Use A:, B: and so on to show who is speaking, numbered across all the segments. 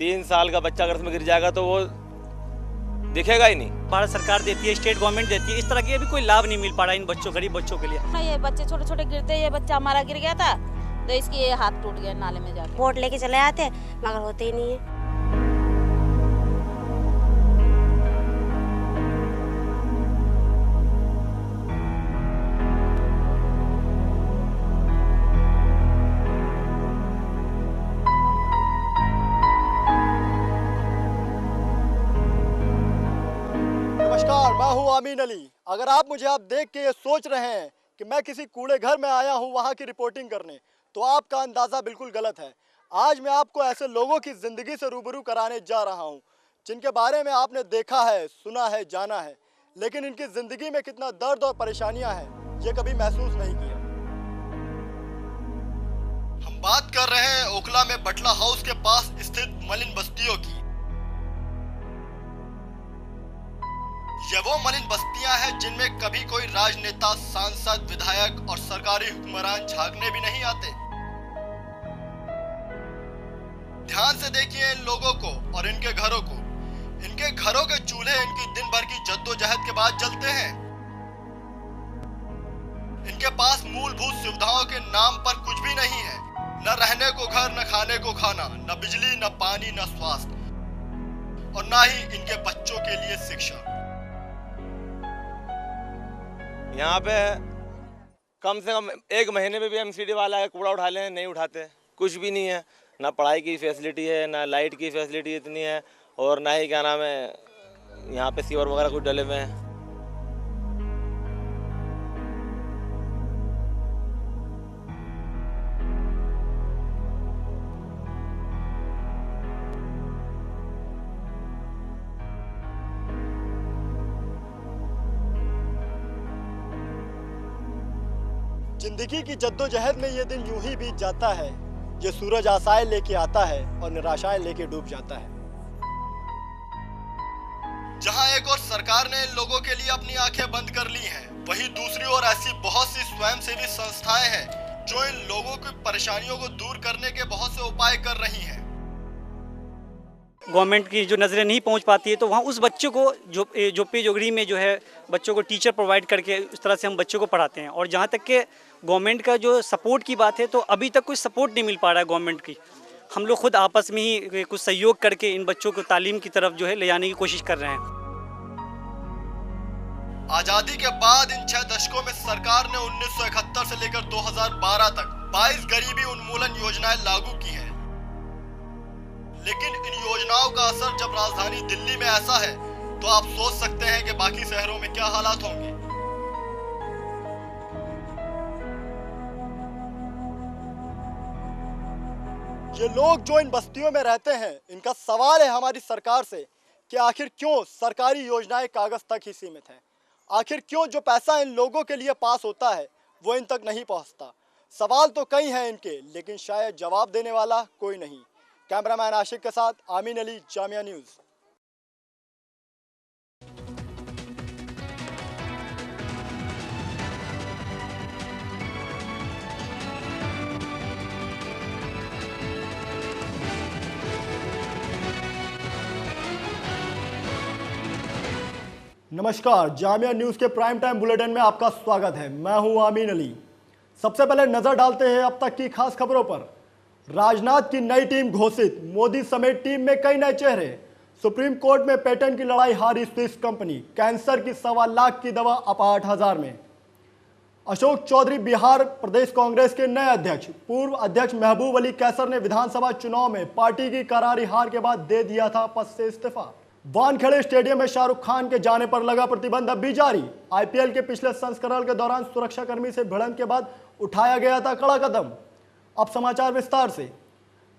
A: 3 साल का बच्चा अगर इसमें गिर जाएगा तो वो दिखेगा ही नहीं।
B: भारत सरकार देती है, स्टेट गवर्नमेंट देती है, इस तरह की अभी कोई लाभ नहीं मिल पा रहा इन बच्चों, गरीब बच्चों के लिए।
C: ये बच्चे छोटे छोटे गिरते, ये बच्चा हमारा गिर गया था तो इसकी ये हाथ टूट गया नाले में जाके।
D: वोट लेके चले आते मगर होते ही नहीं है।
E: नमस्कार, मैं हूं आमीन अली। अगर आप मुझे देख के ये सोच रहे हैं कि मैं किसी कूड़े घर में आया हूं वहां की रिपोर्टिंग करने, तो आपका अंदाज़ा बिल्कुल गलत है। आज मैं आपको ऐसे लोगों की ज़िंदगी से रूबरू कराने जा रहा हूं जिनके बारे में आपने देखा है, सुना है, जाना है, लेकिन इनकी ज़िंदगी में कितना दर्द और परेशानियां हैं ये कभी महसूस नहीं किया। हम बात कर रहे हैं ओखला में बटला हाउस के पास स्थित मलिन बस्तियों की। ये वो मलिन बस्तियां हैं जिनमें कभी कोई राजनेता, सांसद, विधायक और सरकारी हुक्मरान झांकने भी नहीं आते। ध्यान से देखिए इन लोगों को और इनके घरों को। इनके घरों के चूल्हे इनकी दिन भर की जद्दोजहद के बाद जलते हैं। इनके पास मूलभूत सुविधाओं के नाम पर कुछ भी नहीं है। न रहने को घर, न खाने को खाना, न बिजली, न पानी, न स्वास्थ्य, और न ही इनके बच्चों के लिए शिक्षा।
A: यहाँ पे कम से कम 1 महीने में भी एमसीडी वाला है कूड़ा उठा लें, नहीं उठाते। कुछ भी नहीं है, ना पढ़ाई की फैसिलिटी है, ना लाइट की फैसिलिटी इतनी है, और ना ही क्या नाम है यहाँ पे सीवर वगैरह कुछ डले हुए हैं।
E: जिंदगी की जद्दोजहद में ये दिन यूं ही बीत जाता है। ये सूरज आशाएं लेके आता है और निराशाएं लेके डूब जाता है। जहां एक और सरकार ने इन लोगों के लिए अपनी आंखें बंद कर ली हैं, वहीं दूसरी ओर ऐसी बहुत सी स्वयंसेवी संस्थाएं हैं जो इन लोगों की परेशानियों को दूर करने के बहुत से उपाय कर रही हैं।
B: गवर्नमेंट की जो नज़रें नहीं पहुंच पाती है तो वहाँ उस बच्चों को झोपड़ी जोगड़ी में जो है बच्चों को टीचर प्रोवाइड करके उस तरह से हम बच्चों को पढ़ाते हैं। और जहाँ तक के गवर्नमेंट का जो सपोर्ट की बात है तो अभी तक कोई सपोर्ट नहीं मिल पा रहा है गवर्नमेंट की। हम लोग खुद आपस में ही कुछ सहयोग करके इन बच्चों को तालीम की तरफ जो है ले जाने की कोशिश कर रहे हैं।
E: आजादी के बाद इन 6 दशकों में सरकार ने 1971 से लेकर 2012 तक 22 गरीबी उन्मूलन योजनाएं लागू की हैं। लेकिन इन योजनाओं का असर जब राजधानी दिल्ली में ऐसा है तो आप सोच सकते हैं कि बाकी शहरों में क्या हालात होंगे। ये लोग जो इन बस्तियों में रहते हैं, इनका सवाल है हमारी सरकार से कि आखिर क्यों सरकारी योजनाएं कागज तक ही सीमित हैं। आखिर क्यों जो पैसा इन लोगों के लिए पास होता है वो इन तक नहीं पहुंचता। सवाल तो कई हैं इनके, लेकिन शायद जवाब देने वाला कोई नहीं। कैमरामैन आशिक के साथ आमीन अली, जामिया न्यूज़। नमस्कार, जामिया न्यूज़ के प्राइम टाइम बुलेटिन में आपका स्वागत है। मैं हूं आमीन अली। सबसे पहले नजर डालते हैं अब तक की खास खबरों पर। राजनाथ की नई टीम घोषित, मोदी समेत टीम में कई नए चेहरे। सुप्रीम कोर्ट में पेटेंट की लड़ाई हारी स्विस कंपनी, कैंसर की 1.25 लाख की दवा अब 8,000 में। अशोक चौधरी बिहार प्रदेश कांग्रेस के नए अध्यक्ष। पूर्व अध्यक्ष महबूब अली कैसर ने विधानसभा चुनाव में पार्टी की करारी हार के बाद दे दिया था पद से इस्तीफा। वानखेड़े स्टेडियम में शाहरुख खान के जाने पर लगा प्रतिबंध अब भी जारी। आईपीएल के पिछले संस्करण के दौरान सुरक्षाकर्मी से भिड़ंत के बाद उठाया गया था कड़ा कदम। अब समाचार विस्तार से।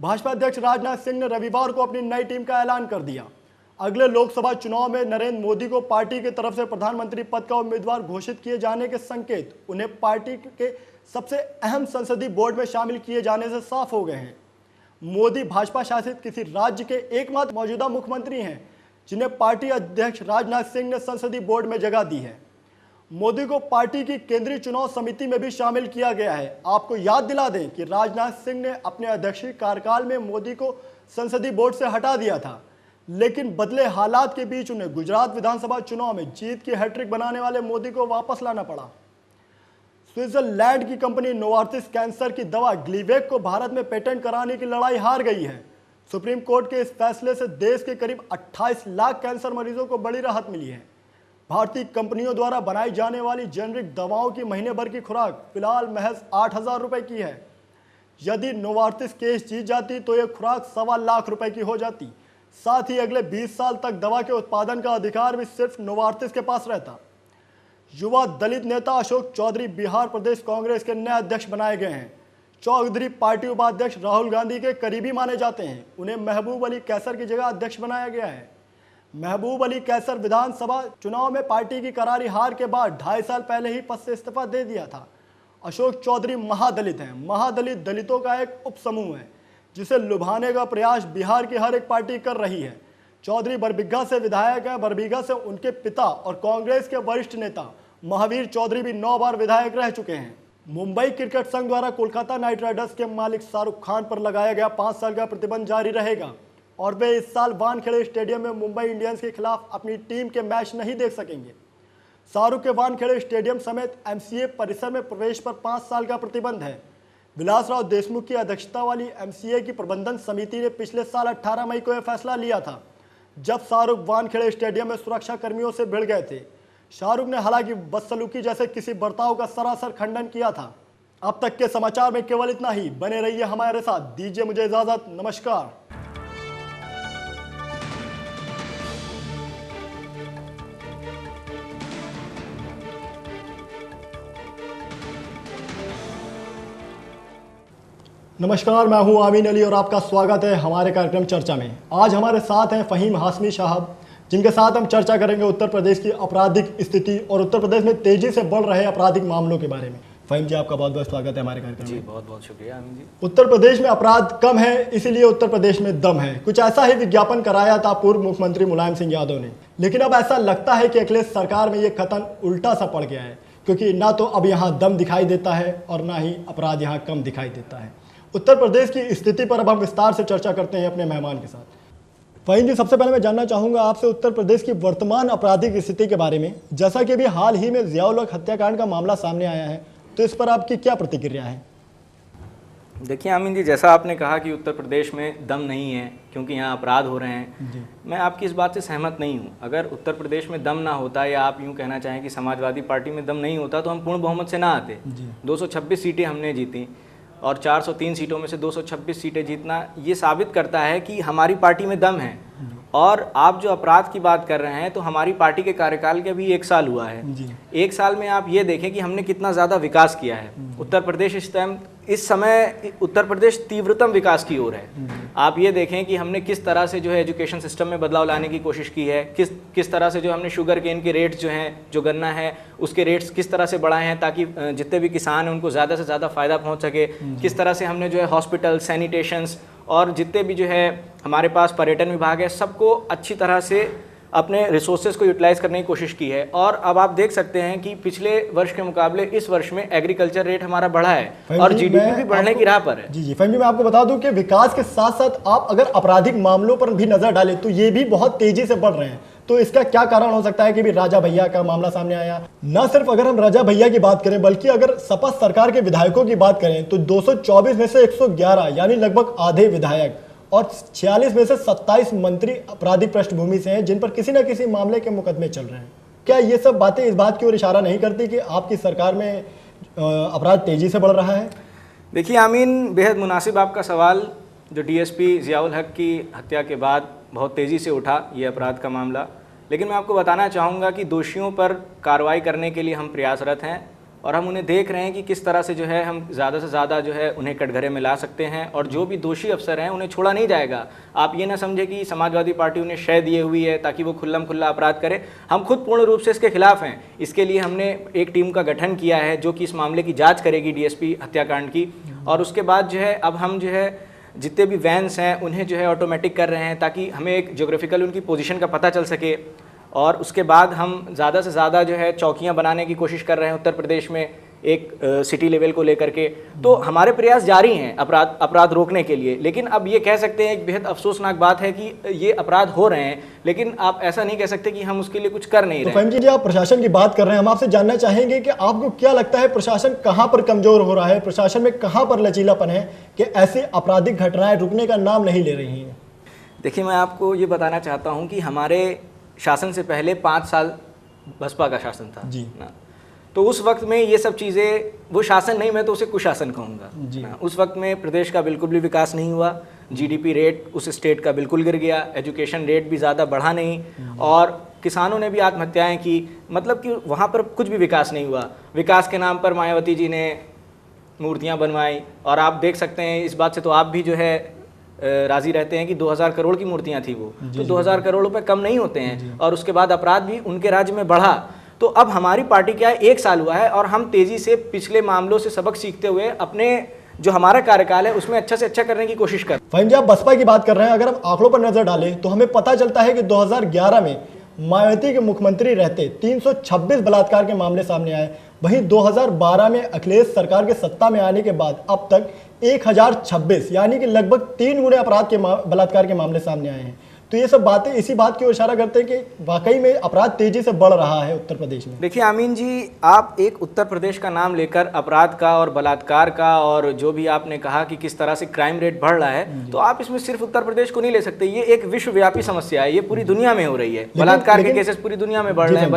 E: भाजपा अध्यक्ष राजनाथ सिंह ने रविवार को अपनी नई टीम का ऐलान कर दिया। अगले लोकसभा चुनाव में नरेंद्र मोदी को पार्टी की तरफ से प्रधानमंत्री पद का उम्मीदवार घोषित किए जाने के संकेत उन्हें पार्टी के सबसे अहम संसदीय बोर्ड में शामिल किए जाने से साफ हो गए हैं। मोदी भाजपा शासित किसी राज्य के एकमात्र मौजूदा मुख्यमंत्री हैं जिन्हें पार्टी अध्यक्ष राजनाथ सिंह ने संसदीय बोर्ड में जगह दी है। मोदी को पार्टी की केंद्रीय चुनाव समिति में भी शामिल किया गया है। आपको याद दिला दें कि राजनाथ सिंह ने अपने अध्यक्षीय कार्यकाल में मोदी को संसदीय बोर्ड से हटा दिया था, लेकिन बदले हालात के बीच उन्हें गुजरात विधानसभा चुनाव में जीत की हैट्रिक बनाने वाले मोदी को वापस लाना पड़ा। स्विट्जरलैंड की कंपनी नोवार्टिस कैंसर की दवा ग्लीवेक को भारत में पेटेंट कराने की लड़ाई हार गई है। सुप्रीम कोर्ट के इस फैसले से देश के करीब 28 लाख कैंसर मरीजों को बड़ी राहत मिली है। भारतीय कंपनियों द्वारा बनाई जाने वाली जेनरिक दवाओं की महीने भर की खुराक फिलहाल महज 8,000 रुपए की है। यदि नोवार्टिस केस जीत जाती तो यह खुराक 1.25 लाख रुपए की हो जाती। साथ ही अगले 20 साल तक दवा के उत्पादन का अधिकार भी सिर्फ नोवार्टिस के पास रहता। युवा दलित नेता अशोक चौधरी बिहार प्रदेश कांग्रेस के नए अध्यक्ष बनाए गए हैं। चौधरी पार्टी उपाध्यक्ष राहुल गांधी के करीबी माने जाते हैं। उन्हें महबूब अली कैसर की जगह अध्यक्ष बनाया गया है। महबूब अली कैसर विधानसभा चुनाव में पार्टी की करारी हार के बाद 2.5 साल पहले ही पद से इस्तीफा दे दिया था। अशोक चौधरी महादलित हैं। महादलित दलितों का एक उपसमूह है जिसे लुभाने का प्रयास बिहार की हर एक पार्टी कर रही है। चौधरी बरबीघा से विधायक है। बरबीघा से उनके पिता और कांग्रेस के वरिष्ठ नेता महावीर चौधरी भी 9 बार विधायक रह चुके हैं। मुंबई क्रिकेट संघ द्वारा कोलकाता नाइट राइडर्स के मालिक शाहरुख खान पर लगाया गया 5 साल का प्रतिबंध जारी रहेगा और वे इस साल वानखेड़े स्टेडियम में मुंबई इंडियंस के खिलाफ अपनी टीम के मैच नहीं देख सकेंगे। शाहरुख के वानखेड़े स्टेडियम समेत एमसीए परिसर में प्रवेश पर 5 साल का प्रतिबंध है। विलासराव देशमुख की अध्यक्षता वाली एमसीए की प्रबंधन समिति ने पिछले साल 18 मई को यह फैसला लिया था, जब शाहरुख वानखेड़े स्टेडियम में सुरक्षा कर्मियों से भिड़ गए थे। शाहरुख ने हालांकि बदसलूकी जैसे किसी बर्ताव का सरासर खंडन किया था। अब तक के समाचार में केवल इतना ही। बने रहिए हमारे साथ। दीजिए मुझे इजाजत। नमस्कार। नमस्कार, मैं हूं आमीन अली और आपका स्वागत है हमारे कार्यक्रम चर्चा में। आज हमारे साथ हैं फ़हीम हाशमी साहब, जिनके साथ हम चर्चा करेंगे उत्तर प्रदेश की आपराधिक स्थिति और उत्तर प्रदेश में तेजी से बढ़ रहे आपराधिक मामलों के बारे में। फ़हीम जी, आपका बहुत बहुत स्वागत है हमारे कार्यक्रम में।
F: जी बहुत बहुत शुक्रिया आमीन जी।
E: उत्तर प्रदेश में अपराध कम है, इसीलिए उत्तर प्रदेश में दम है, कुछ ऐसा ही विज्ञापन कराया था पूर्व मुख्यमंत्री मुलायम सिंह यादव ने। लेकिन अब ऐसा लगता है कि अखिलेश सरकार में ये कथन उल्टा सा पड़ गया है, क्योंकि ना तो अब यहाँ दम दिखाई देता है और ना ही अपराध यहाँ कम दिखाई देता है। उत्तर प्रदेश की स्थिति पर अब हम विस्तार से चर्चा करते हैं अपने मेहमान के साथ। फ़हीम जी, सबसे पहले मैं जानना चाहूँगा आपसे उत्तर प्रदेश की वर्तमान आपराधिक स्थिति के बारे में। जैसा कि अभी हाल ही में ज़ियाउल हक हत्याकांड का मामला सामने आया है, तो इस पर आपकी क्या प्रतिक्रिया है?
F: देखिए आमीन जी, जैसा आपने कहा कि उत्तर प्रदेश में दम नहीं है क्योंकि यहाँ अपराध हो रहे हैं, मैं आपकी इस बात से सहमत नहीं हूँ। अगर उत्तर प्रदेश में दम ना होता या आप यूँ कहना चाहें कि समाजवादी पार्टी में दम नहीं होता तो हम पूर्ण बहुमत से ना आते। 226 सीटें हमने जीती और 403 सीटों में से 226 सीटें जीतना ये साबित करता है कि हमारी पार्टी में दम है। और आप जो अपराध की बात कर रहे हैं तो हमारी पार्टी के कार्यकाल के अभी 1 साल हुआ है। 1 साल में आप ये देखें कि हमने कितना ज़्यादा विकास किया है। उत्तर प्रदेश इस समय उत्तर प्रदेश तीव्रतम विकास की ओर है। आप ये देखें कि हमने किस तरह से जो है एजुकेशन सिस्टम में बदलाव लाने की कोशिश की है, किस तरह से जो हमने शुगर केन के रेट्स जो हैं, जो गन्ना है उसके रेट्स किस तरह से बढ़ाए हैं ताकि जितने भी किसान हैं उनको ज़्यादा से ज़्यादा फ़ायदा पहुँच सके। किस तरह से हमने जो है हॉस्पिटल, सैनिटेशंस और जितने भी जो है हमारे पास पर्यटन विभाग है, सबको अच्छी तरह से अपने रिसोर्सेज को यूटिलाइज करने की कोशिश की है। और अब आप देख सकते हैं कि पिछले वर्ष के मुकाबले इस वर्ष में एग्रीकल्चर रेट हमारा बढ़ा है और जीडीपी भी बढ़ने की राह पर है।
E: जी फ़हीम जी, मैं आपको बता दूं कि विकास के साथ साथ आप अगर आपराधिक मामलों पर भी नजर डालें तो ये भी बहुत तेजी से बढ़ रहे हैं। तो इसका क्या कारण हो सकता है कि भी राजा भैया का मामला सामने आया? न सिर्फ अगर हम राजा भैया की बात करें, बल्कि अगर सपा सरकार के विधायकों की बात करें तो 224 में से 111 यानी लगभग आधे विधायक और 46 में से 27 मंत्री आपराधिक पृष्ठभूमि से हैं, जिन पर किसी न किसी मामले के मुकदमे चल रहे हैं। क्या ये सब बातें इस बात की ओर इशारा नहीं करती कि आपकी सरकार में अपराध तेजी से बढ़ रहा है?
F: देखिए आमीन, बेहद मुनासिब आपका सवाल। जो डीएसपी ज़ियाउल हक की हत्या के बाद बहुत तेज़ी से उठा ये अपराध का मामला, लेकिन मैं आपको बताना चाहूँगा कि दोषियों पर कार्रवाई करने के लिए हम प्रयासरत हैं और हम उन्हें देख रहे हैं कि किस तरह से जो है हम ज़्यादा से ज़्यादा जो है उन्हें कटघरे में ला सकते हैं और जो भी दोषी अफसर हैं उन्हें छोड़ा नहीं जाएगा। आप ये ना समझे कि समाजवादी पार्टी उन्हें शय दिए हुई है ताकि वो खुल्लम खुल्ला अपराध करे। हम खुद पूर्ण रूप से इसके खिलाफ हैं। इसके लिए हमने एक टीम का गठन किया है जो कि इस मामले की जाँच करेगी डीएसपी हत्याकांड की। और उसके बाद जो है अब हम जो है जितने भी वैन्स हैं उन्हें जो है ऑटोमेटिक कर रहे हैं ताकि हमें एक ज्योग्राफिकल उनकी पोजीशन का पता चल सके। और उसके बाद हम ज़्यादा से ज़्यादा जो है चौकियां बनाने की कोशिश कर रहे हैं उत्तर प्रदेश में एक सिटी लेवल को लेकर के। तो हमारे प्रयास जारी हैं अपराध रोकने के लिए, लेकिन अब ये कह सकते हैं एक बेहद अफसोसनाक बात है कि ये अपराध हो रहे हैं, लेकिन आप ऐसा नहीं कह सकते कि हम उसके लिए कुछ कर नहीं रहे।
E: फहीम जी, आप प्रशासन की बात कर रहे हैं, हम आपसे जानना चाहेंगे कि आपको क्या लगता है प्रशासन कहाँ पर कमजोर हो रहा है, प्रशासन में कहाँ पर लचीलापन है कि ऐसी आपराधिक घटनाएं रुकने का नाम नहीं ले रही हैं?
F: देखिए, मैं आपको ये बताना चाहता हूँ कि हमारे शासन से पहले 5 साल बसपा का शासन था
E: जी
F: ना, तो उस वक्त में ये सब चीज़ें, वो शासन नहीं, मैं तो उसे कुशासन कहूँगा ना। उस वक्त में प्रदेश का बिल्कुल भी विकास नहीं हुआ, जीडीपी रेट उस स्टेट का बिल्कुल गिर गया, एजुकेशन रेट भी ज़्यादा बढ़ा नहीं, और किसानों ने भी आत्महत्याएं की, मतलब कि वहाँ पर कुछ भी विकास नहीं हुआ। विकास के नाम पर मायावती जी ने मूर्तियाँ बनवाई, और आप देख सकते हैं इस बात से तो आप भी जो है राजी रहते हैं कि 2000 करोड़ की मूर्तियाँ थी वो, तो 2000 करोड़ रुपए कम नहीं होते हैं, और उसके बाद अपराध भी उनके राज्य में बढ़ा। तो अब हमारी पार्टी क्या है, 1 साल हुआ है और हम तेज़ी से पिछले मामलों से सबक सीखते हुए अपने जो हमारा कार्यकाल है उसमें अच्छा से अच्छा करने की कोशिश कर।
E: फहीम जी, आप बसपा की बात कर रहे हैं, अगर हम आंकड़ों पर नजर डालें तो हमें पता चलता है कि 2011 में मायावती के मुख्यमंत्री रहते 326 बलात्कार के मामले सामने आए। वहीं 2012 में अखिलेश सरकार के सत्ता में आने के बाद अब तक 1026 यानी कि लगभग 3 गुने अपराध के बलात्कार के मामले सामने आए हैं। तो ये सब बातें इसी बात की ओर इशारा करते हैं कि वाकई में अपराध तेजी से बढ़ रहा है उत्तर प्रदेश में।
F: देखिए आमीन जी, आप एक उत्तर प्रदेश का नाम लेकर अपराध का और बलात्कार का और जो भी आपने कहा कि किस तरह से क्राइम रेट बढ़ रहा है, तो आप इसमें सिर्फ उत्तर प्रदेश को नहीं ले सकते। ये एक विश्वव्यापी समस्या है, ये पूरी दुनिया में हो रही है। बलात्कार के केसेस पूरी दुनिया में बढ़ रहे हैं,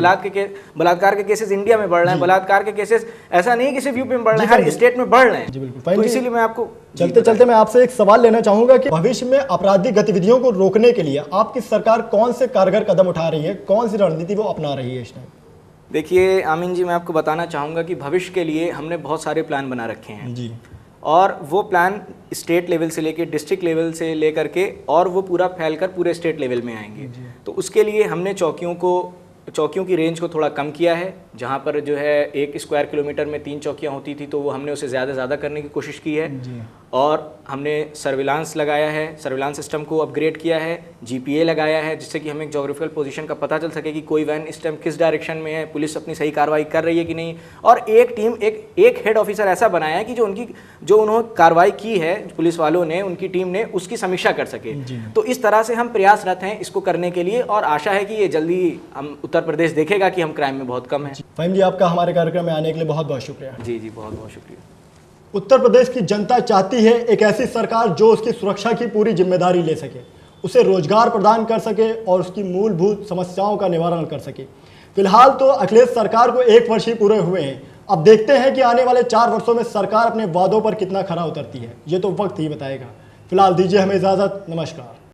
F: बलात्कार के केसेस इंडिया में बढ़ रहे हैं, बलात्कार के केसेस ऐसा नहीं है कि सिर्फ यूपी में बढ़ रहे हैं, हर स्टेट में बढ़ रहे हैं। तो इसीलिए मैं आपको
E: चलते चलते मैं आपसे एक सवाल लेना चाहूंगा कि भविष्य में आपराधिक गतिविधियों को रोकने के लिए आपकी सरकार कौन से कारगर कदम उठा रही है, कौन सी रणनीति वो अपना रही है इस टाइम?
F: देखिए आमीन जी, मैं आपको बताना चाहूँगा कि भविष्य के लिए हमने बहुत सारे प्लान बना रखे हैं
E: जी,
F: और वो प्लान स्टेट लेवल से लेके डिस्ट्रिक्ट लेवल से लेकर के और वो पूरा फैलकर पूरे स्टेट लेवल में आएंगे। तो उसके लिए हमने चौकियों की रेंज को थोड़ा कम किया है। जहाँ पर जो है 1 स्क्वायर किलोमीटर में 3 चौकियाँ होती थी, तो वो हमने उसे ज़्यादा करने की कोशिश की है। और हमने सर्विलांस लगाया है, सर्विलांस सिस्टम को अपग्रेड किया है, जीपीए लगाया है, जिससे कि हमें ज्योग्राफिकल पोजीशन का पता चल सके कि कोई वैन इस टाइम किस डायरेक्शन में है, पुलिस अपनी सही कार्रवाई कर रही है कि नहीं। और एक टीम, एक हेड ऑफिसर ऐसा बनाया है कि जो उन्होंने कार्रवाई की है पुलिस वालों ने, उनकी टीम ने, उसकी समीक्षा कर सके। तो इस तरह से हम प्रयासरत हैं इसको करने के लिए, और आशा है कि ये जल्दी हम उत्तर प्रदेश देखेगा कि हम क्राइम में बहुत कम है।
E: फहीम जी, आपका हमारे कार्यक्रम में आने के लिए बहुत बहुत शुक्रिया।
F: जी, बहुत शुक्रिया।
E: उत्तर प्रदेश की जनता चाहती है एक ऐसी सरकार जो उसकी सुरक्षा की पूरी जिम्मेदारी ले सके, उसे रोजगार प्रदान कर सके और उसकी मूलभूत समस्याओं का निवारण कर सके। फिलहाल तो अखिलेश सरकार को 1 वर्ष ही पूरे हुए हैं। अब देखते हैं कि आने वाले 4 वर्षों में सरकार अपने वादों पर कितना खरा उतरती है, ये तो वक्त ही बताएगा। फिलहाल दीजिए हमें इजाज़त, नमस्कार।